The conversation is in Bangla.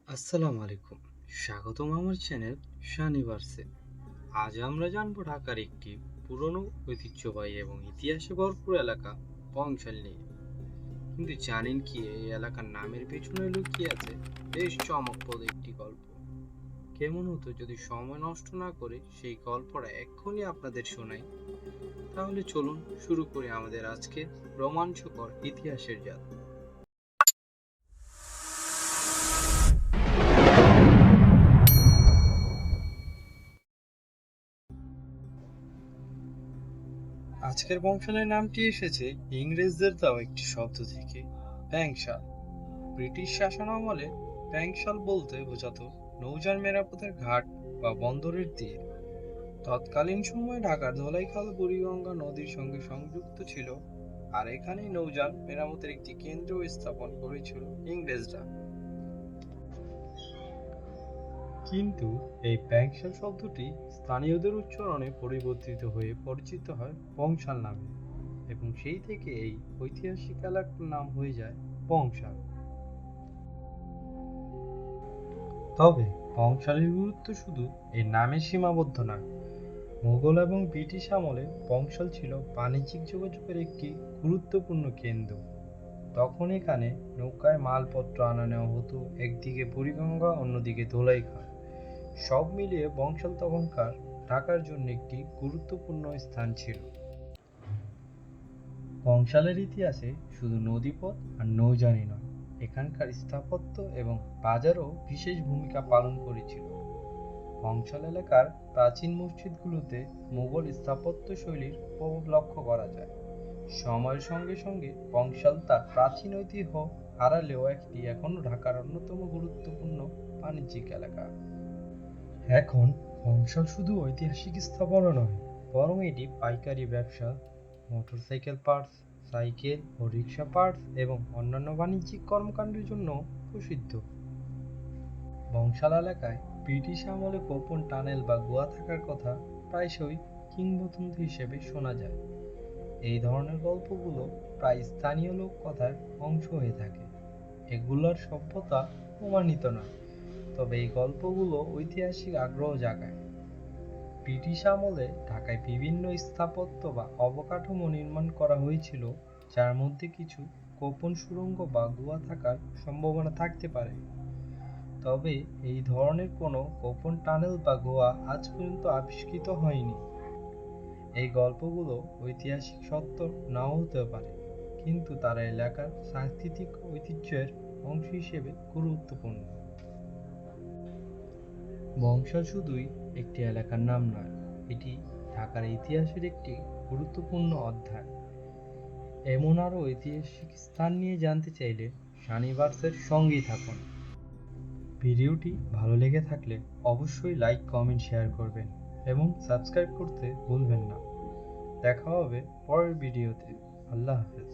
আসসালামু আলাইকুম। স্বাগতম আমার চ্যানেল শানিভার্সে। আজ আমরা জানবো ঢাকার একটি পুরনো, ঐতিহ্যবাহী এবং ইতিহাসে ভরপুর এলাকা বংশাল নিয়ে। কিন্তু জানেন কি এই এলাকার নামের পেছনে লুকিয়ে আছে বেশ চমকপ্রদ একটি গল্প? কেমন হতো যদি সময় নষ্ট না করে সেই গল্পটা এক্ষুনি আপনাদের শোনাই? তাহলে চলুন শুরু করি আমাদের আজকে রোমাঞ্চকর ইতিহাসের যাত্রা। আজকের বংশালের নামটি এসেছে ইংরেজদের দেওয়া একটি শব্দ থেকে, ব্যাংশাল। ব্রিটিশ শাসনামলে ব্যাংশাল বলতে বোঝাতো নৌযান মেরামতের ঘাট বা বন্দরের তীর। তৎকালীন সময়ে ঢাকার ধোলাইখাল বুড়িগঙ্গা নদীর সঙ্গে সংযুক্ত ছিল, আর এখানেই নৌযান মেরামতের একটি কেন্দ্র স্থাপন করেছিল ইংরেজরা। কিন্তু এই ব্যাংশাল শব্দটি স্থানীয়দের উচ্চারণে পরিবর্তিত হয়ে পরিচিত হয় বংশাল নামে, এবং সেই থেকে এই ঐতিহাসিক এলাকার নাম হয়ে যায় বংশাল। তবে বংশালের গুরুত্ব শুধু এই নামে সীমাবদ্ধ নয়। মুঘল এবং ব্রিটিশ আমলে বংশাল ছিল বাণিজ্যিক যোগাযোগের একটি গুরুত্বপূর্ণ কেন্দ্র। তখন এখানে নৌকায় মালপত্র আনা নেওয়া হতো, একদিকে বুড়িগঙ্গা অন্যদিকে ধোলাইখাল। সব মিলিয়ে বংশাল তখনকার ঢাকার জন্য একটি গুরুত্বপূর্ণ স্থান ছিল। বংশালের ইতিহাসে শুধু নদীপথ আর নৌযানই নয়, এখানকার স্থাপত্য এবং বাজারও বিশেষ ভূমিকা পালন করেছিল। বংশাল এলাকার প্রাচীন মসজিদগুলোতে মুঘল স্থাপত্য শৈলীর প্রভাব লক্ষ্য করা যায়। সময়ের সঙ্গে সঙ্গে বংশাল তার প্রাচীন ঐতিহ্য হারালেও এটি এখনও ঢাকার অন্যতম গুরুত্বপূর্ণ বাণিজ্যিক এলাকা। এখন বংশাল শুধু ঐতিহাসিক স্থাপনা নয়, বরং এটি পাইকারি ব্যবসা, মোটরসাইকেল পার্টস, সাইকেল ও রিক্সা পার্টস এবং অন্যান্য বাণিজ্যিক কর্মকাণ্ডের জন্য প্রসিদ্ধ। বংশাল এলাকায় ব্রিটিশ আমলে গোপন টানেল বা গুহা থাকার কথা প্রায়শই কিংবদন্তি হিসেবে শোনা যায়। এই ধরনের গল্পগুলো প্রায় স্থানীয় লোককথার অংশ হয়ে থাকে। এগুলোর সভ্যতা প্রমাণিত নয়, তবে এই গল্পগুলো ঐতিহাসিক আগ্রহ জাগায়। ব্রিটিশ আমলে ঢাকায় বিভিন্ন স্থাপত্য বা অবকাঠামো নির্মাণ করা হয়েছিল, যার মধ্যে কিছু গোপন সুড়ঙ্গ বা গুহা থাকার সম্ভাবনা থাকতে পারে। তবে এই ধরনের কোনো গোপন টানেল বা গুহা আজ পর্যন্ত আবিষ্কৃত হয়নি। এই গল্পগুলো ঐতিহাসিক সত্য নাও হতে পারে, কিন্তু তারা এলাকার সাংস্কৃতিক ঐতিহ্যের অংশ হিসেবে গুরুত্বপূর্ণ। বংশাল শুধুই একটি এলাকার নাম নয়, এটি ঢাকার ইতিহাসের একটি গুরুত্বপূর্ণ অধ্যায়। এমন আরও ঐতিহাসিক স্থান নিয়ে জানতে চাইলে শানিভার্সের সঙ্গেই থাকুন। ভিডিওটি ভালো লেগে থাকলে অবশ্যই লাইক, কমেন্ট, শেয়ার করবেন এবং সাবস্ক্রাইব করতে ভুলবেন না। দেখা হবে পরের ভিডিওতে। আল্লাহ হাফেজ।